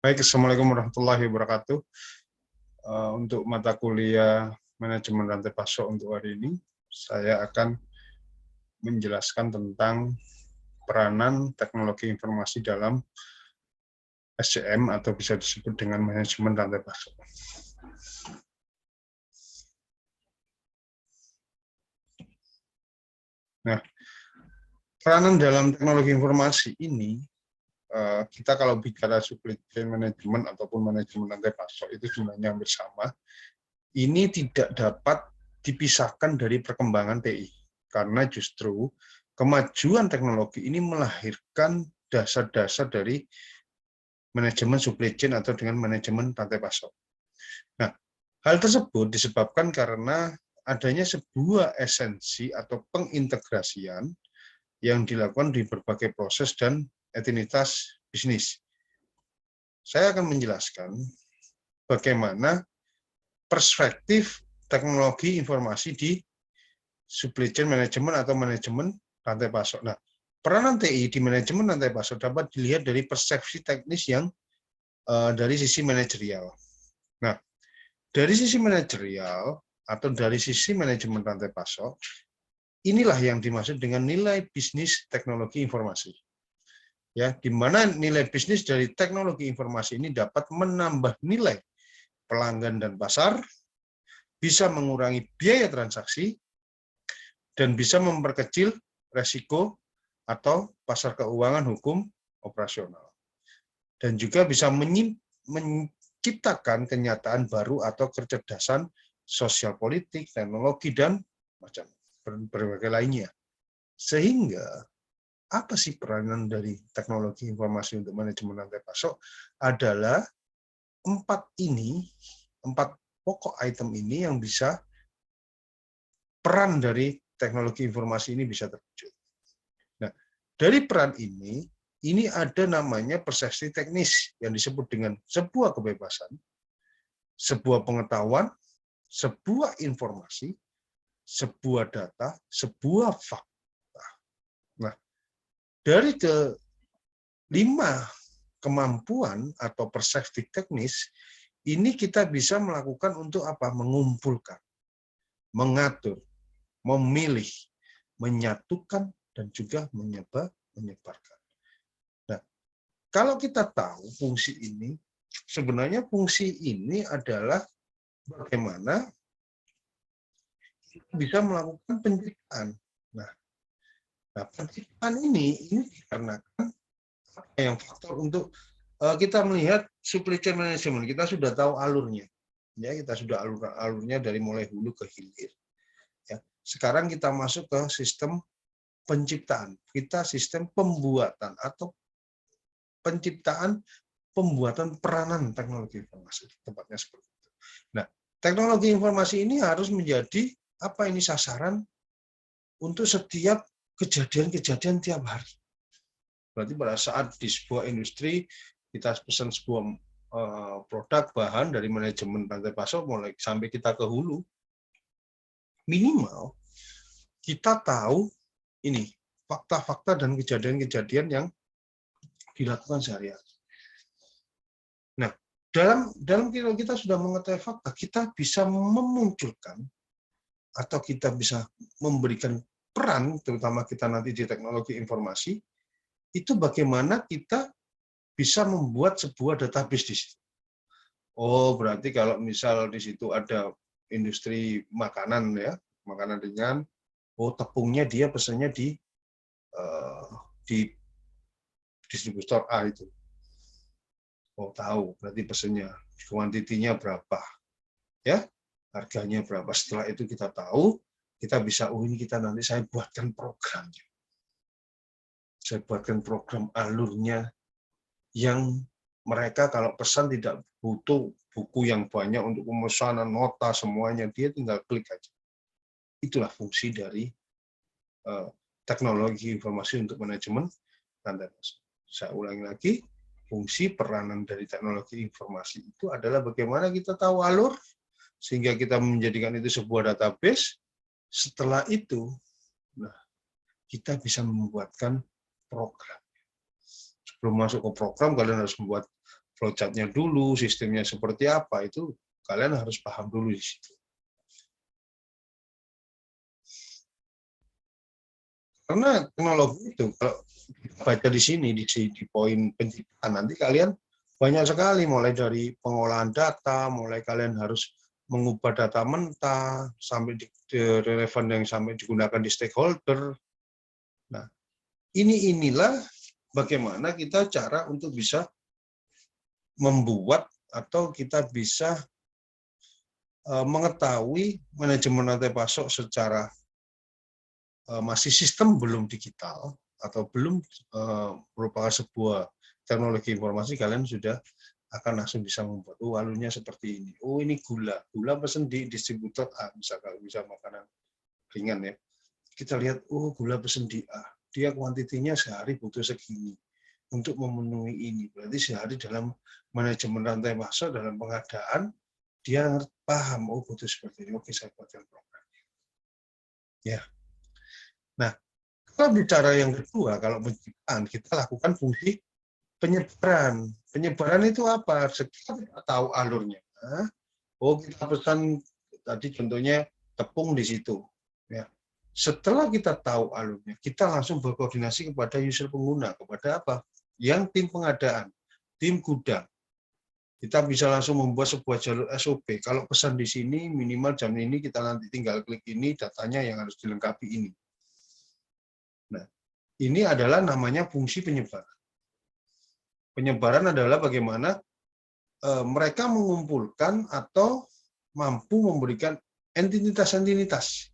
Baik, Assalamualaikum warahmatullahi wabarakatuh. Untuk mata kuliah manajemen rantai pasok untuk hari ini, saya akan menjelaskan tentang peranan teknologi informasi dalam SCM atau bisa disebut dengan manajemen rantai pasok. Nah, peranan dalam teknologi informasi ini, kita kalau bicara supply chain management ataupun manajemen rantai pasok itu sebenarnya hampir sama. Ini tidak dapat dipisahkan dari perkembangan TI, karena justru kemajuan teknologi ini melahirkan dasar-dasar dari manajemen supply chain atau dengan manajemen rantai pasok. Nah, hal tersebut disebabkan karena adanya sebuah esensi atau pengintegrasian yang dilakukan di berbagai proses dan entitas bisnis. Saya akan menjelaskan bagaimana perspektif teknologi informasi di supply chain management atau manajemen rantai pasok. Nah, peranan TI di manajemen rantai pasok dapat dilihat dari persepsi teknis yang dari sisi manajerial. Nah, dari sisi manajerial atau dari sisi manajemen rantai pasok, inilah yang dimaksud dengan nilai bisnis teknologi informasi. Ya, di mana nilai bisnis dari teknologi informasi ini dapat menambah nilai pelanggan dan pasar, bisa mengurangi biaya transaksi, dan bisa memperkecil resiko atau pasar keuangan hukum operasional. Dan juga bisa menciptakan kenyataan baru atau kecerdasan sosial politik, teknologi, dan macam berbagai lainnya. Sehingga, apa sih peranan dari teknologi informasi untuk manajemen rantai pasok? Adalah empat pokok item ini yang bisa peran dari teknologi informasi ini bisa terwujud. Nah, dari peran ini ada namanya persepsi teknis yang disebut dengan sebuah kebebasan, sebuah pengetahuan, sebuah informasi, sebuah data, sebuah fakta. Nah, dari kelima kemampuan atau persepsi teknis, ini kita bisa melakukan untuk apa? Mengumpulkan, mengatur, memilih, menyatukan, dan juga menyebarkan. Nah, kalau kita tahu fungsi ini, sebenarnya fungsi ini adalah bagaimana kita bisa melakukan penciptaan. Nah, penciptaan ini dikarenakan yang faktor untuk kita melihat supply chain management, kita sudah tahu alurnya. Ya, kita sudah alurnya dari mulai hulu ke hilir. Ya, sekarang kita masuk ke sistem penciptaan. Kita sistem pembuatan atau penciptaan pembuatan peranan teknologi informasi, tempatnya seperti itu. Nah, teknologi informasi ini harus menjadi apa ini sasaran untuk setiap kejadian-kejadian tiap hari. Berarti pada saat di sebuah industri kita pesan sebuah produk bahan dari manajemen rantai pasok mulai sampai kita ke hulu, minimal kita tahu ini fakta-fakta dan kejadian-kejadian yang dilakukan sehari-hari. Nah, dalam kita sudah mengetahui fakta, kita bisa memunculkan atau kita bisa memberikan peran, terutama kita nanti di teknologi informasi, itu bagaimana kita bisa membuat sebuah database di situ. Oh, berarti kalau misal di situ ada industri makanan ya, makanan ringan, oh tepungnya dia pesannya di distributor A itu. Oh tahu, berarti pesannya, kuantitinya berapa, ya, harganya berapa. Setelah itu kita tahu, kita bisa, oh ini kita nanti saya buatkan programnya. Saya buatkan program alurnya yang mereka kalau pesan tidak butuh buku yang banyak untuk pemesanan, nota, semuanya, dia tinggal klik aja. Itulah fungsi dari teknologi informasi untuk manajemen rantai pasok. Saya ulangi lagi, fungsi peranan dari teknologi informasi itu adalah bagaimana kita tahu alur, sehingga kita menjadikan itu sebuah database. Setelah itu, nah, kita bisa membuatkan program. Sebelum masuk ke program, kalian harus membuat flowchart-nya dulu, sistemnya seperti apa, itu kalian harus paham dulu di situ. Karena teknologi itu, kalau baca di sini, di poin penciptaan, nanti kalian banyak sekali, mulai dari pengolahan data, mulai kalian harus mengubah data mentah, sampai di relevan yang sampai digunakan di stakeholder. Nah, inilah bagaimana kita cara untuk bisa membuat atau kita bisa mengetahui manajemen rantai pasok secara masih sistem belum digital atau belum merupakan sebuah teknologi informasi, kalian sudah akan langsung bisa membuat, oh alurnya seperti ini, oh ini gula pesen di distributor A, misalkan bisa makanan ringan ya, kita lihat, oh gula pesen di A, dia kuantitinya sehari butuh segini untuk memenuhi ini, berarti sehari dalam manajemen rantai pasok, dalam pengadaan, dia paham, oh butuh seperti ini, oke saya buatkan program. Ya. Nah, kalau bicara yang kedua, kalau penciptaan, kita lakukan fungsi penyebaran. Penyebaran itu apa? Setelah kita tahu alurnya, oh kita pesan tadi contohnya tepung di situ. Ya. Setelah kita tahu alurnya, kita langsung berkoordinasi kepada user pengguna, kepada apa? Yang tim pengadaan, tim gudang. Kita bisa langsung membuat sebuah jalur SOP. Kalau pesan di sini minimal jam ini, kita nanti tinggal klik ini, datanya yang harus dilengkapi ini. Nah, ini adalah namanya fungsi penyebaran. Penyebaran adalah bagaimana mereka mengumpulkan atau mampu memberikan entitas-entitas,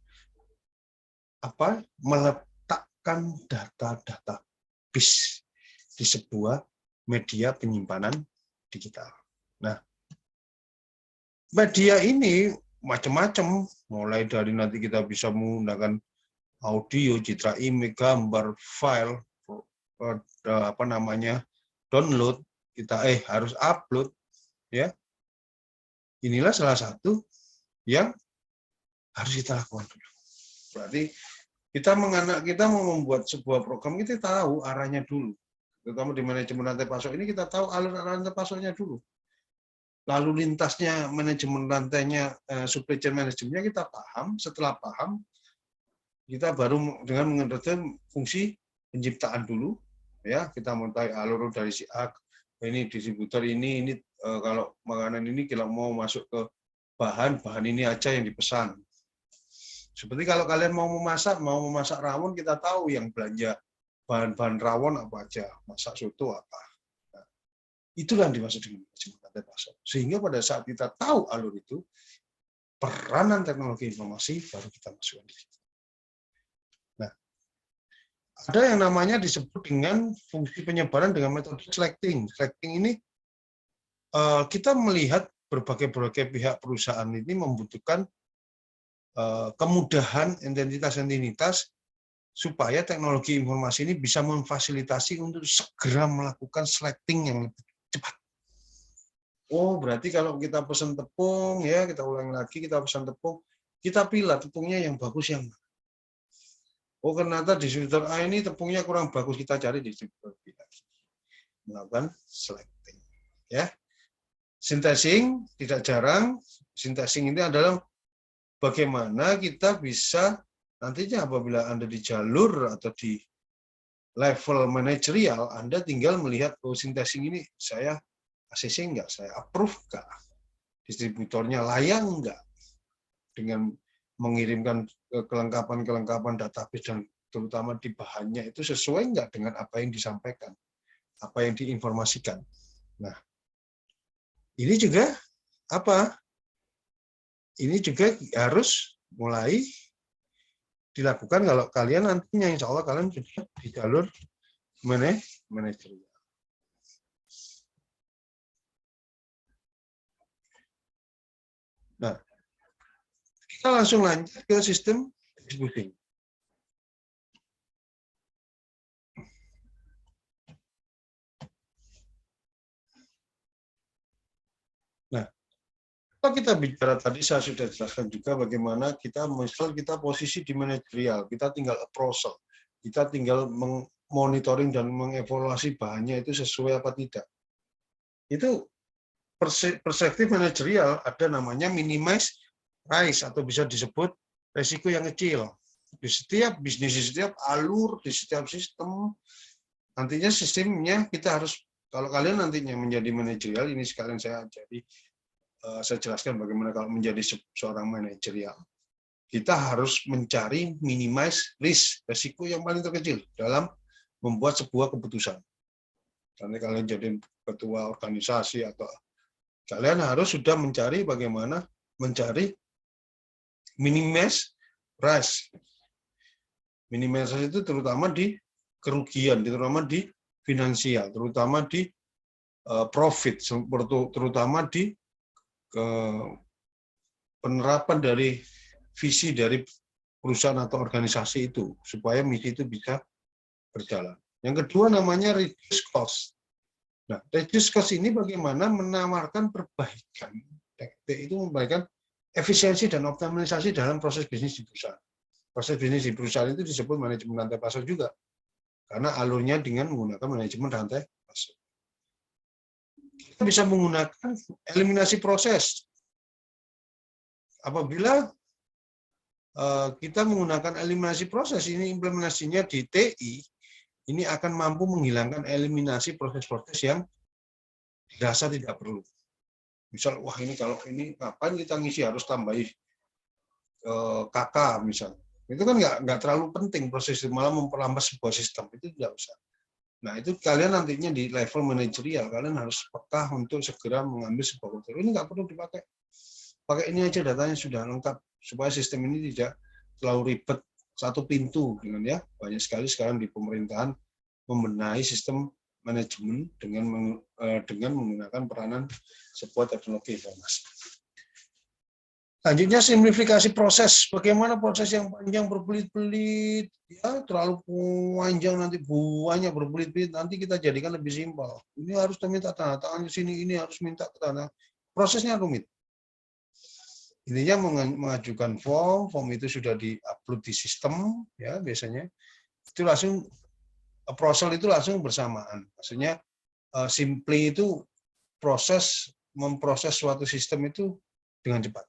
meletakkan data-data BIS di sebuah media penyimpanan digital. Nah, media ini macam-macam, mulai dari nanti kita bisa menggunakan audio, citra image, gambar, file, download, kita harus upload, ya. Inilah salah satu yang harus kita lakukan dulu. Berarti kita mau membuat sebuah program, kita tahu arahnya dulu. Terutama di manajemen rantai pasok ini, kita tahu alur rantai pasoknya dulu. Lalu lintasnya, manajemen rantainya, supply chain manajemennya kita paham. Setelah paham, kita baru dengan mengerjakan fungsi penciptaan dulu, ya. Kita mengetahui alur dari si A, ini distributor ini kalau makanan ini kalau mau masuk ke bahan ini aja yang dipesan. Seperti kalau kalian mau memasak rawon, kita tahu yang belanja bahan-bahan rawon apa aja, masak soto apa. Nah, itulah yang dimaksud dengan manajemen rantai pasok. Sehingga pada saat kita tahu alur itu, peranan teknologi informasi baru kita masukkan di situ. Nah, ada yang namanya disebut dengan fungsi penyebaran dengan metode selecting. Selecting ini kita melihat berbagai pihak perusahaan ini membutuhkan kemudahan identitas supaya teknologi informasi ini bisa memfasilitasi untuk segera melakukan selecting yang lebih cepat. Oh, berarti kalau kita pesan tepung, ya kita ulangi lagi, kita pesan tepung, kita pilih tepungnya yang bagus yang mana. Oh, ternyata distributor A ini tepungnya kurang bagus, kita cari distributor B lagi. Melakukan selecting. Ya. Sintesis tidak jarang, sintesis ini adalah bagaimana kita bisa nantinya apabila Anda di jalur atau di level manajerial, Anda tinggal melihat, oh sintesis ini saya ACC enggak, saya approve enggak, distributornya layak enggak, dengan mengirimkan kelengkapan database dan terutama di bahannya itu sesuai enggak dengan apa yang disampaikan, apa yang diinformasikan. Nah, ini juga apa? Ini juga harus mulai dilakukan kalau kalian nantinya, insya Allah kalian sudah di jalur manajerial. Nah, kita langsung lanjut ke sistem distribusi. Nah, kalau kita bicara tadi saya sudah jelaskan juga bagaimana kita, misal kita posisi di manajerial, kita tinggal appraisal, kita tinggal monitoring dan mengevaluasi bahannya itu sesuai apa tidak. Itu perspektif manajerial ada namanya minimize risk atau bisa disebut resiko yang kecil. Di setiap bisnis, di setiap alur, di setiap sistem, nantinya sistemnya kita harus, kalau kalian nantinya menjadi manajerial, ini sekalian saya jelaskan bagaimana kalau menjadi seorang manajerial. Kita harus mencari minimize risk, resiko yang paling terkecil dalam membuat sebuah keputusan. Nanti kalian jadi ketua organisasi atau kalian harus sudah mencari bagaimana mencari minimize risk. Minimize risk itu terutama di kerugian, terutama di finansial, terutama di profit, terutama di penerapan dari visi dari perusahaan atau organisasi itu, supaya misi itu bisa berjalan. Yang kedua namanya reduce cost. Nah, reduce cost ini bagaimana menawarkan perbaikan. Itu memberikan efisiensi dan optimalisasi dalam proses bisnis di perusahaan. Proses bisnis di perusahaan itu disebut manajemen rantai pasok juga, karena alurnya dengan menggunakan manajemen rantai pasok. Kita bisa menggunakan eliminasi proses. Apabila kita menggunakan eliminasi proses, ini implementasinya di TI, ini akan mampu menghilangkan eliminasi proses-proses yang dirasa tidak perlu. Misal, wah ini kalau ini kapan kita ngisi harus tambahi KK misal. Itu kan nggak terlalu penting proses itu, malah memperlambat sebuah sistem, itu tidak usah. Nah itu kalian nantinya di level manajerial, kalian harus peka untuk segera mengambil sebuah keputusan. Ini nggak perlu dipakai. Pakai ini aja, datanya sudah lengkap, supaya sistem ini tidak terlalu ribet, satu pintu dengan ya banyak sekali sekarang di pemerintahan membenahi sistem manajemen dengan menggunakan peranan sebuah teknologi informasi. Selanjutnya simplifikasi proses. Bagaimana proses yang panjang berbelit-belit, ya terlalu panjang nanti banyak berbelit-belit, nanti kita jadikan lebih simpel. Ini harus minta tanda tangan di sini, ini harus minta tanda. Prosesnya rumit. Intinya mengajukan form itu sudah di-upload di sistem, ya biasanya itu langsung appraisal itu langsung bersamaan. Maksudnya simply itu memproses suatu sistem itu dengan cepat.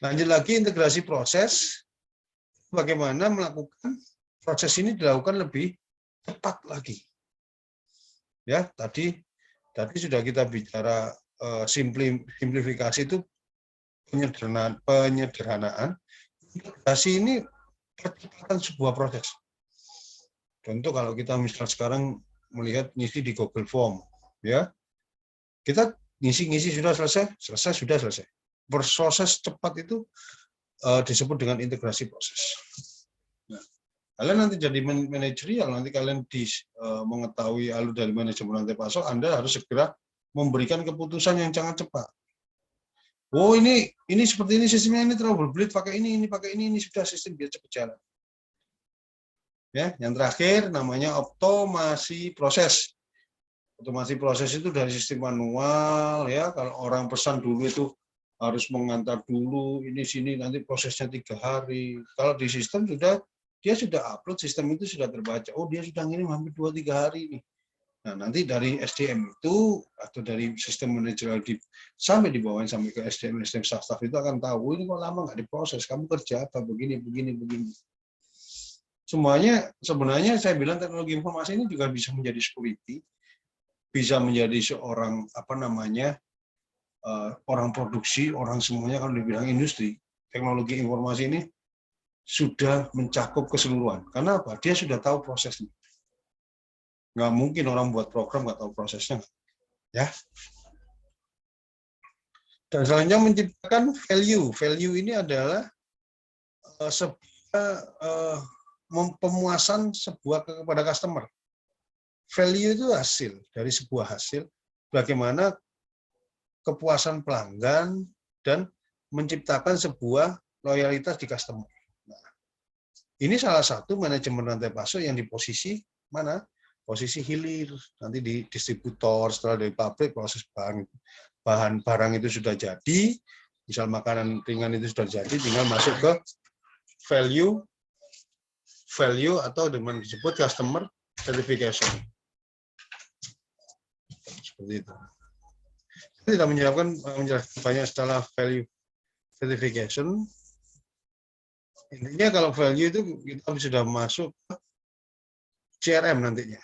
Lanjut lagi integrasi proses, bagaimana melakukan proses ini dilakukan lebih cepat lagi. Ya tadi sudah kita bicara simplifikasi itu penyederhanaan. Integrasi ini percepatan sebuah proses. Contoh kalau kita misal sekarang melihat ngisi di Google Form, ya kita ngisi sudah selesai sudah selesai. Proses cepat itu disebut dengan integrasi proses. Nah, kalian nanti jadi manajerial, nanti kalian mengetahui alur dari manajemen rantai pasok, Anda harus segera memberikan keputusan yang sangat cepat. Oh ini seperti ini sistemnya, ini terlalu berbelit, pakai ini sudah sistem biar cepat jalan. Ya, yang terakhir namanya otomasi proses. Otomasi proses itu dari sistem manual, ya kalau orang pesan dulu itu harus mengantar dulu ini sini, nanti prosesnya 3 hari. Kalau di sistem dia sudah upload, sistem itu sudah terbaca. Oh dia sudah ngirim hampir 2-3 hari nih. Nah, nanti dari SDM itu atau dari sistem manajerial sampai dibawain sampai ke SDM staff itu akan tahu ini kok lama nggak diproses, kamu kerja apa begini. Semuanya sebenarnya saya bilang teknologi informasi ini juga bisa menjadi security, bisa menjadi seorang orang produksi, orang semuanya kalau di bidang industri. Teknologi informasi ini sudah mencakup keseluruhan. Karena apa? Dia sudah tahu prosesnya. Nggak mungkin orang buat program nggak tahu prosesnya, ya. Dan selanjutnya menciptakan value. Value ini adalah pemuasan kepada customer. Value itu hasil dari sebuah hasil. Bagaimana kepuasan pelanggan dan menciptakan sebuah loyalitas di customer. Nah, ini salah satu manajemen rantai pasok yang di posisi mana? Posisi hilir, nanti di distributor, setelah dari pabrik proses bahan barang itu sudah jadi, misal makanan ringan itu sudah jadi, tinggal masuk ke value atau dengan disebut customer certification. seperti itu. Kita tidak menjelaskan banyak setelah value verification. Intinya kalau value itu kita sudah masuk ke CRM nantinya,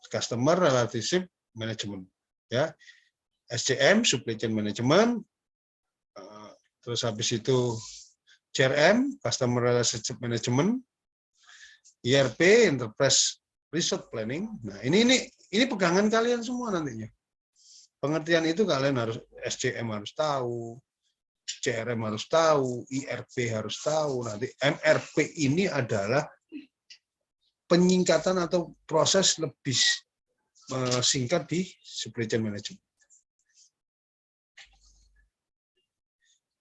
Customer Relationship Management, ya, SCM, Supply Chain Management, terus habis itu CRM, Customer Relationship Management, ERP, Enterprise Resource Planning. Nah, ini pegangan kalian semua nantinya. Pengertian itu kalian harus, SCM harus tahu, CRM harus tahu, ERP harus tahu. Nanti MRP ini adalah penyingkatan atau proses lebih singkat di supply chain management.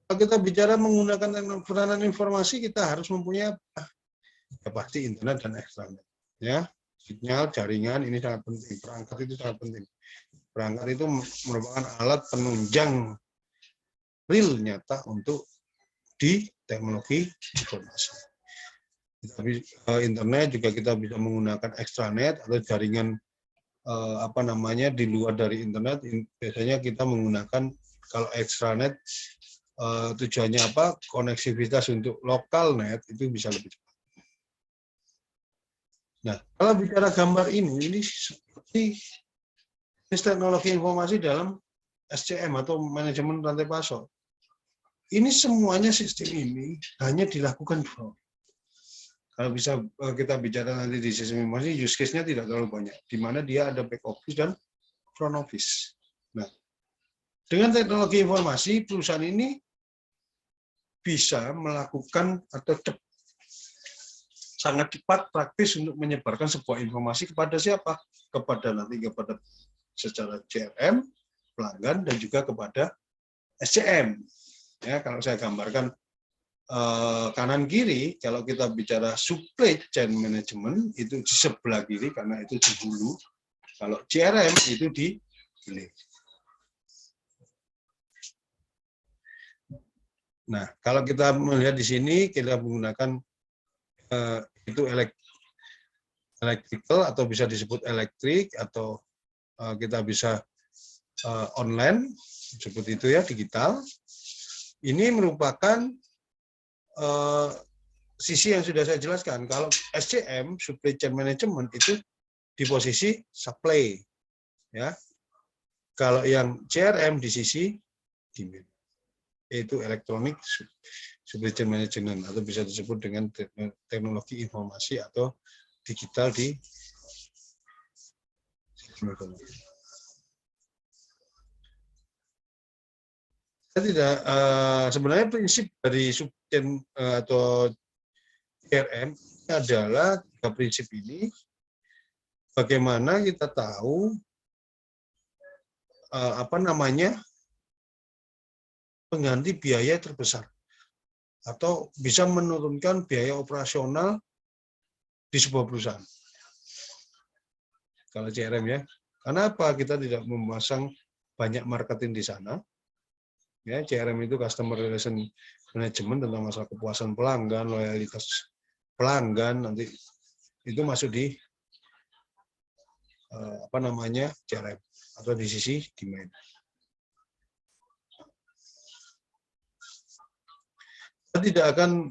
Kalau kita bicara menggunakan peranan informasi, kita harus mempunyai apa? Ya, pasti internet dan ekstranet. Ya, sinyal, jaringan ini sangat penting. Perangkat itu sangat penting. Perangkat itu merupakan alat penunjang real nyata untuk di teknologi informasi. Internet juga kita bisa menggunakan extranet atau jaringan di luar dari internet. Biasanya kita menggunakan kalau extranet tujuannya apa? Koneksivitas untuk lokal net itu bisa lebih cepat. Nah, kalau bicara gambar ini seperti teknologi informasi dalam SCM atau manajemen rantai pasok. Ini semuanya sistem ini hanya dilakukan dua. Kalau bisa kita bicara nanti di sistem informasi, use case-nya tidak terlalu banyak, di mana dia ada back office dan front office. Nah, dengan teknologi informasi, perusahaan ini bisa melakukan atau sangat cepat praktis untuk menyebarkan sebuah informasi kepada siapa? Kepada secara CRM, pelanggan, dan juga kepada SCM. Ya, kalau saya gambarkan kanan kiri, kalau kita bicara supply chain management itu di sebelah kiri karena itu di hulu. Kalau CRM itu di hilir. Nah, kalau kita melihat di sini kita menggunakan itu electrical atau bisa disebut elektrik atau kita bisa online seperti itu ya, digital. Ini merupakan sisi yang sudah saya jelaskan. Kalau SCM, supply chain management, itu di posisi supply, ya. Kalau yang CRM di sisi demand, yaitu electronic supply chain management atau bisa disebut dengan teknologi informasi atau digital di sistem informasi. Tidak, sebenarnya prinsip dari subchain atau CRM adalah tiga prinsip ini. Bagaimana kita tahu pengganti biaya terbesar atau bisa menurunkan biaya operasional di sebuah perusahaan. Kalau CRM ya, kenapa kita tidak memasang banyak marketing di sana? Ya, CRM itu customer relation management tentang masalah kepuasan pelanggan, loyalitas pelanggan, nanti itu masuk di CRM atau di sisi demand. Saya tidak akan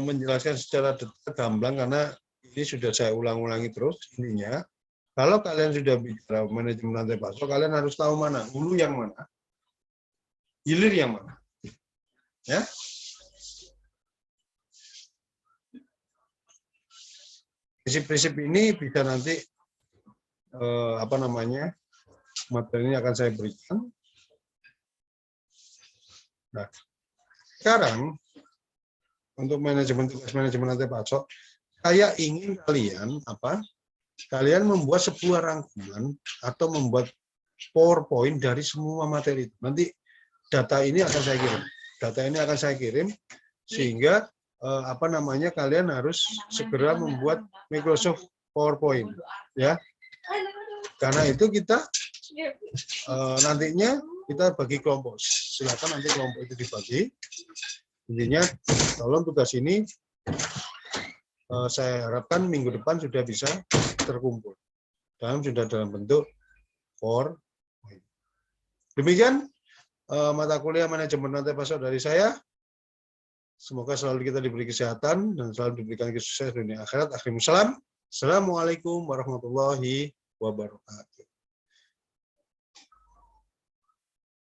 menjelaskan secara detail gamblang karena ini sudah saya ulang-ulangi terus. Intinya, kalau kalian sudah bicara manajemen rantai pasok, kalian harus tahu mana hulu yang mana, hilir yang mana, ya. Prinsip-prinsip ini bisa nanti materi ini akan saya berikan. Nah, sekarang untuk tugas manajemen rantai pasok, saya ingin kalian membuat sebuah rangkuman atau membuat PowerPoint dari semua materi itu. Nanti data ini akan saya kirim. Sehingga kalian harus segera membuat Microsoft PowerPoint, ya. Karena itu kita nantinya kita bagi kelompok. Silakan nanti kelompok itu dibagi. Intinya, tolong tugas ini saya harapkan minggu depan sudah bisa terkumpul. Sudah dalam bentuk Demikian mata kuliah manajemen rantai pasok dari saya. Semoga selalu kita diberi kesehatan dan selalu diberikan kesuksesan dunia akhirat. Akhirul salam. Assalamualaikum warahmatullahi wabarakatuh.